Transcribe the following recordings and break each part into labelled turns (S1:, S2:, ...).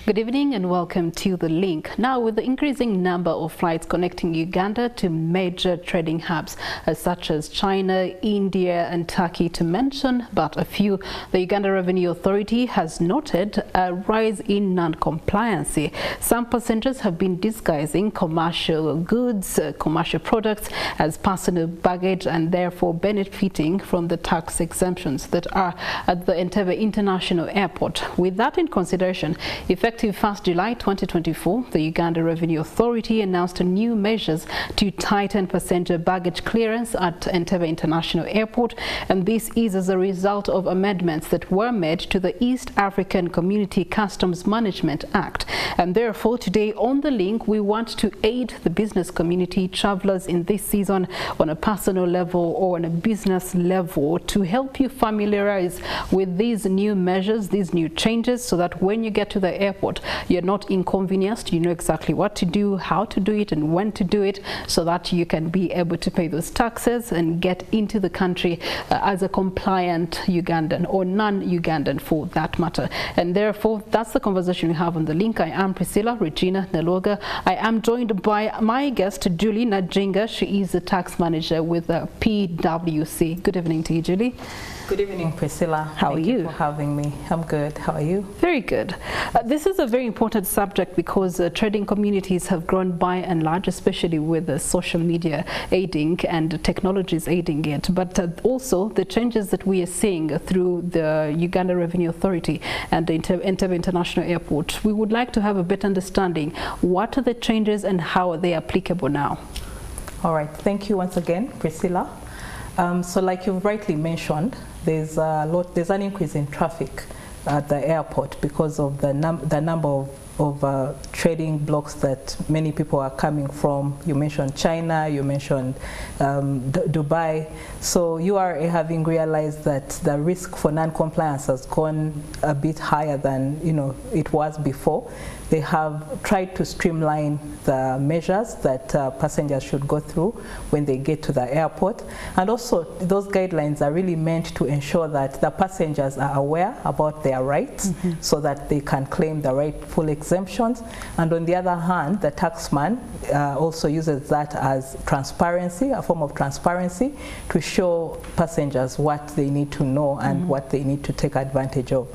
S1: Good evening and welcome to The Link. Now, with the increasing number of flights connecting Uganda to major trading hubs such as China, India and Turkey to mention but a few, the Uganda Revenue Authority has noted a rise in non-compliance. Some passengers have been disguising commercial goods, commercial products as personal baggage and therefore benefiting from the tax exemptions that are at the Entebbe International Airport. With that in consideration, effective 1st July 2024, the Uganda Revenue Authority announced new measures to tighten passenger baggage clearance at Entebbe International Airport, and this is as a result of amendments that were made to the East African Community Customs Management Act. And therefore, today on The Link, we want to aid the business community, travelers in this season on a personal level or on a business level to help you familiarize with these new measures, these new changes, so that when you get to the airport, you're not inconvenienced. You know exactly what to do, how to do it and when to do it, so that you can be able to pay those taxes and get into the country as a compliant Ugandan or non-Ugandan for that matter. And therefore, that's the conversation we have on The Link. I am Priscilla Regina Naloga. I am joined by my guest, Julie Najinga. She is a tax manager with PwC. Good evening to you, Julie.
S2: Good evening, Priscilla.
S1: How are you?
S2: Thank you for having me. I'm good. How are you?
S1: Very good. This is a very important subject because trading communities have grown by and large, especially with social media aiding and technologies aiding it. But also the changes that we are seeing through the Uganda Revenue Authority and the Entebbe International Airport. We would like to have a better understanding. What are the changes and how are they applicable now?
S2: All right. Thank you once again, Priscilla. So like you've rightly mentioned, there's an increase in traffic at the airport because of the number of trading blocks that many people are coming from. You mentioned China, you mentioned Dubai. So URA, having realized that the risk for non-compliance has gone a bit higher than it was before, they have tried to streamline the measures that passengers should go through when they get to the airport. And also, those guidelines are really meant to ensure that the passengers are aware about their rights so that they can claim the rightful exemptions. And on the other hand, the taxman also uses that as transparency, a form of transparency, to show passengers what they need to know and what they need to take advantage of.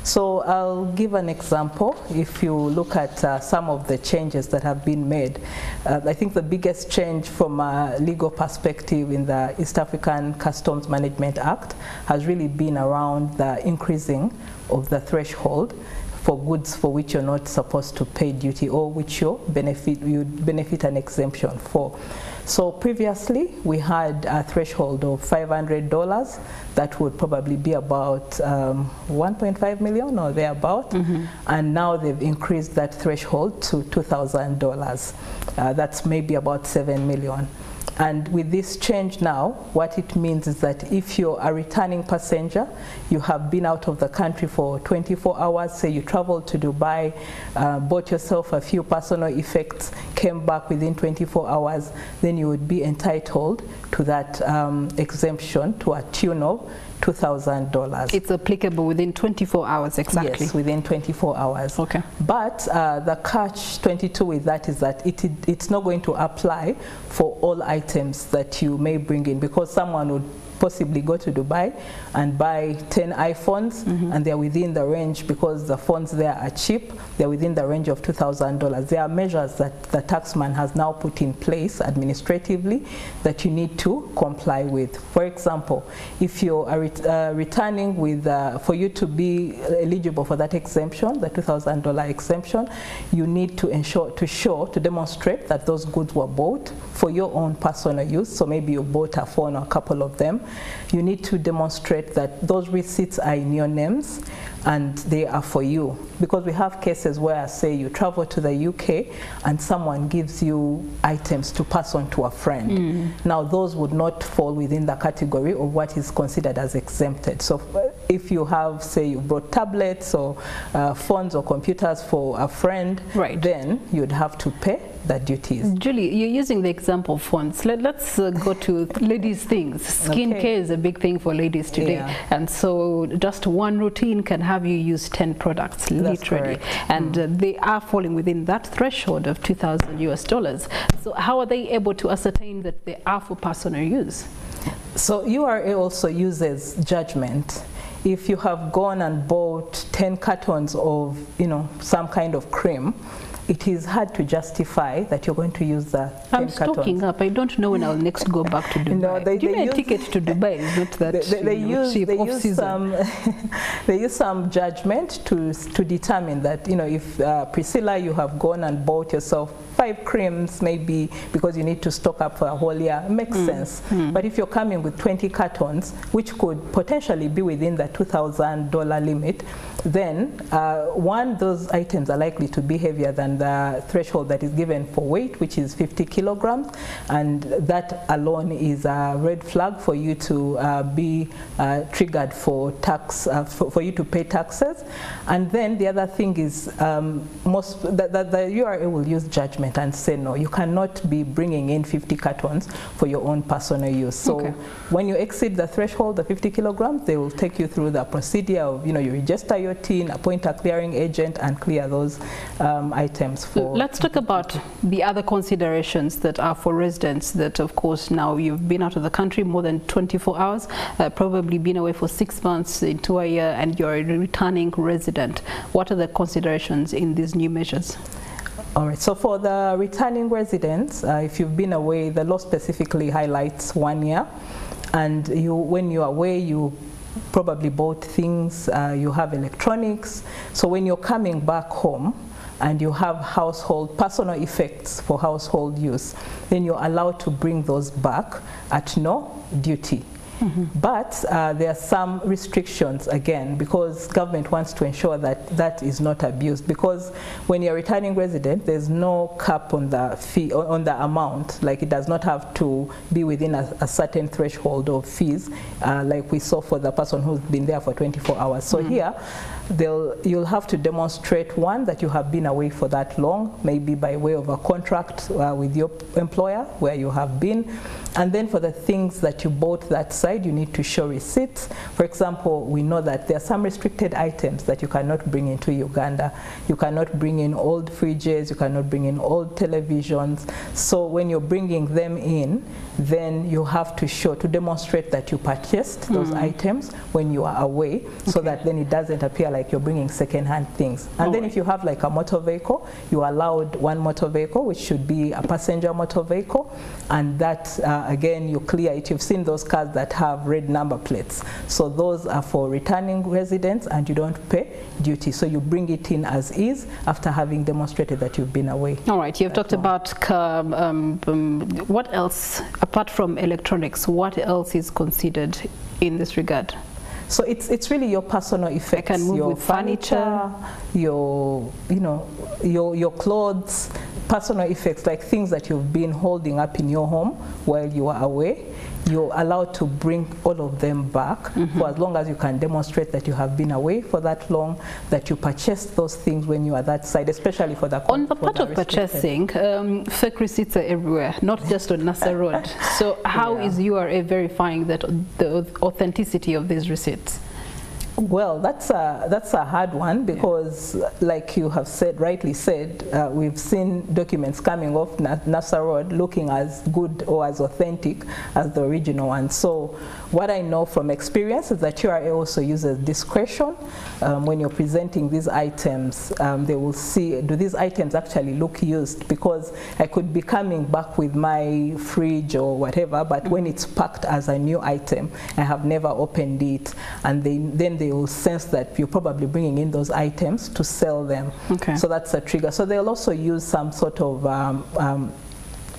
S2: So I'll give an example. If you look at some of the changes that have been made, I think the biggest change from a legal perspective in the East African Customs Management Act has really been around the increasing of the threshold for goods for which you're not supposed to pay duty or which you benefit an exemption for. So previously we had a threshold of $500 that would probably be about 1.5 million or thereabout, and now they've increased that threshold to $2,000. That's maybe about 7 million. And with this change now, what it means is that if you're a returning passenger, you have been out of the country for 24 hours, say you traveled to Dubai, bought yourself a few personal effects, came back within 24 hours, then you would be entitled to that exemption to a tune of $2,000. It's
S1: applicable within 24 hours, exactly?
S2: Yes, within 24 hours.
S1: Okay.
S2: But the catch-22 with that is that it's not going to apply for all items that you may bring in, because someone would possibly go to Dubai and buy 10 iPhones and they're within the range, because the phones there are cheap, they're within the range of $2,000. There are measures that the taxman has now put in place administratively that you need to comply with. For example, if you are returning with, for you to be eligible for that exemption, the $2,000 exemption, you need to demonstrate that those goods were bought for your own personal use. So maybe you bought a phone or a couple of them. You need to demonstrate that those receipts are in your names and they are for you. Because we have cases where, say, you travel to the UK and someone gives you items to pass on to a friend. Now, those would not fall within the category of what is considered as exempted. So if you have, say, you brought tablets or phones or computers for a friend, then you'd have to pay the duties.
S1: Julie, you're using the example of phones. Let's go to ladies' things. Skincare is a big thing for ladies today. And so just one routine can have you use 10 products, literally. And they are falling within that threshold of $2,000 US. So how are they able to ascertain that they are for personal use?
S2: So URA also uses judgment. If you have gone and bought 10 cartons of, some kind of cream, it is hard to justify that you're going to use the 10
S1: I'm stocking
S2: cartons.
S1: up. I don't know when I'll next go back to Dubai.
S2: No, they
S1: Give me a ticket to Dubai. It's not that
S2: they use some judgment to determine that, if Priscilla, you have gone and bought yourself 5 creams, maybe because you need to stock up for a whole year, makes sense. But if you're coming with 20 cartons, which could potentially be within the $2,000 limit, then one, those items are likely to be heavier than the threshold that is given for weight, which is 50 kilograms, and that alone is a red flag for you to be triggered for tax, for you to pay taxes. And then the other thing is the URA will use judgment and say, no, you cannot be bringing in 50 cartons for your own personal use. So when you exceed the threshold, the 50 kilograms, they will take you through the procedure of, you register your tin, appoint a clearing agent, and clear those items for...
S1: Let's talk about the other considerations that are for residents that, of course, now you've been out of the country more than 24 hours, probably been away for 6 months into a year, and you're a returning resident. What are the considerations in these new measures?
S2: All right, so for the returning residents, if you've been away, the law specifically highlights 1 year, and when you're away, you probably bought things, you have electronics, so when you're coming back home and you have personal effects for household use, then you're allowed to bring those back at no duty. But there are some restrictions, again, because government wants to ensure that that is not abused. Because when you're a returning resident, there's no cap on the fee, on the amount. Like, it does not have to be within a certain threshold of fees, like we saw for the person who's been there for 24 hours. So here, you'll have to demonstrate, one, that you have been away for that long, maybe by way of a contract with your employer where you have been. And then for the things that you bought that side, you need to show receipts. For example, we know that there are some restricted items that you cannot bring into Uganda. You cannot bring in old fridges, you cannot bring in old televisions. So when you're bringing them in, then you have to show, to demonstrate that you purchased those items when you are away, so that then it doesn't appear like you're bringing second-hand things. And then if you have like a motor vehicle, you are allowed one motor vehicle, which should be a passenger motor vehicle, and that again, you clear it. You've seen those cars that have red number plates. So those are for returning residents, and you don't pay duty. So you bring it in as is after having demonstrated that you've been away.
S1: All right, you've talked about what else, apart from electronics, what else is considered in this regard?
S2: So it's really your personal effects.
S1: I can move
S2: your
S1: with furniture,
S2: your clothes, personal effects, like things that you've been holding up in your home while you are away. You're allowed to bring all of them back for as long as you can demonstrate that you have been away for that long, that you purchased those things when you are that side, especially for the...
S1: On the part of purchasing, fake receipts are everywhere, not just on Nasser Road. So how is URA verifying that the authenticity of these receipts?
S2: Well, that's a hard one, because like you have said, rightly said, we've seen documents coming off Nasser Road looking as good or as authentic as the original one. So what I know from experience is that URA also uses discretion. When you're presenting these items, they will see, do these items actually look used? Because I could be coming back with my fridge or whatever, but when it's packed as a new item, I have never opened it, and then they will sense that you're probably bringing in those items to sell them. So that's a trigger. So they'll also use some sort of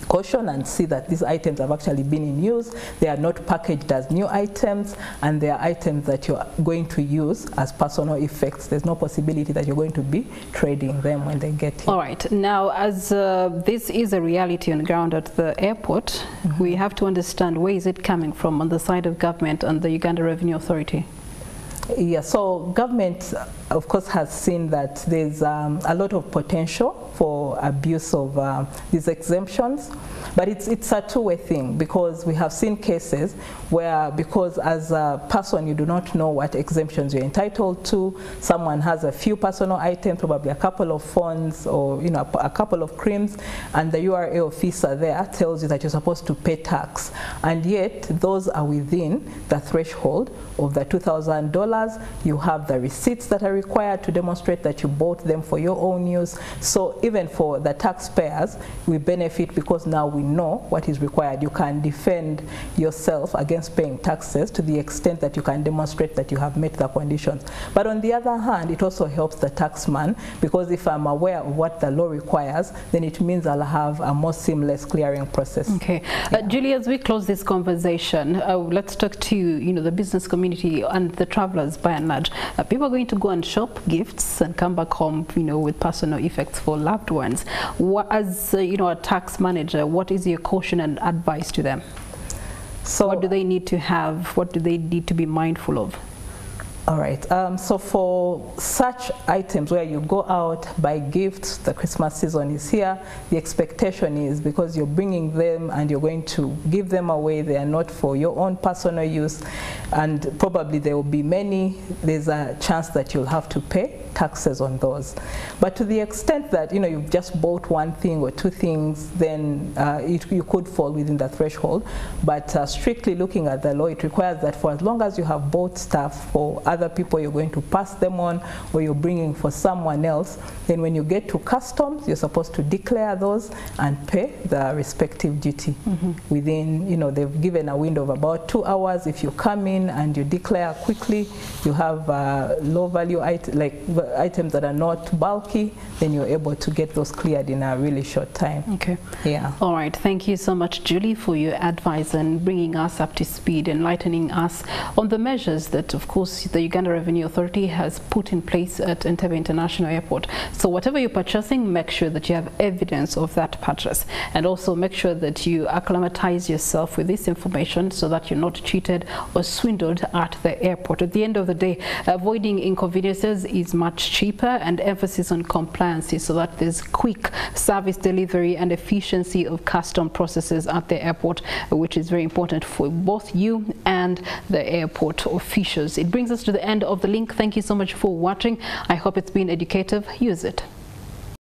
S2: caution and see that these items have actually been in use. They are not packaged as new items, and they are items that you're going to use as personal effects. There's no possibility that you're going to be trading them when they get here.
S1: All right. Now, as this is a reality on the ground at the airport, we have to understand, where is it coming from on the side of government and the Uganda Revenue Authority?
S2: Yeah, so government, of course, has seen that there's a lot of potential for abuse of these exemptions, but it's a two-way thing, because we have seen cases where, because as a person you do not know what exemptions you're entitled to, someone has a few personal items, probably a couple of phones or a couple of creams, and the URA officer there tells you that you're supposed to pay tax, and yet those are within the threshold of the $2,000. You have the receipts that are required to demonstrate that you bought them for your own use. So even for the taxpayers, we benefit because now we know what is required. You can defend yourself against paying taxes to the extent that you can demonstrate that you have met the conditions. But on the other hand, it also helps the taxman, because if I'm aware of what the law requires, then it means I'll have a more seamless clearing process.
S1: Okay. Julie, as we close this conversation, let's talk to the business community and the travelers by and large. People are going to go and shop gifts and come back home, with personal effects for loved ones. As a tax manager, what is your caution and advice to them? So what do they need to have? What do they need to be mindful of?
S2: All right, so for such items where you go out, buy gifts, the Christmas season is here, the expectation is, because you're bringing them and you're going to give them away, they are not for your own personal use, and probably there will be many, there's a chance that you'll have to pay taxes on those. But to the extent that you've just bought one thing or two things, then you could fall within the threshold. But strictly looking at the law, it requires that for as long as you have bought stuff for other people, you're going to pass them on, or you're bringing for someone else, then when you get to customs, you're supposed to declare those and pay the respective duty within, they've given a window of about 2 hours. If you come in and you declare quickly, you have low value items that are not bulky, then you're able to get those cleared in a really short time.
S1: Okay.
S2: Yeah.
S1: All right. Thank you so much, Julie, for your advice and bringing us up to speed, enlightening us on the measures that, of course, the Uganda Revenue Authority has put in place at Entebbe International Airport. So whatever you're purchasing, make sure that you have evidence of that purchase, and also make sure that you acclimatize yourself with this information so that you're not cheated or swindled at the airport. At the end of the day, avoiding inconveniences is much cheaper, and emphasis on compliance so that there's quick service delivery and efficiency of custom processes at the airport, which is very important for both you and the airport officials. It brings us to the end of the link. Thank you so much for watching. I hope it's been educative. Use it.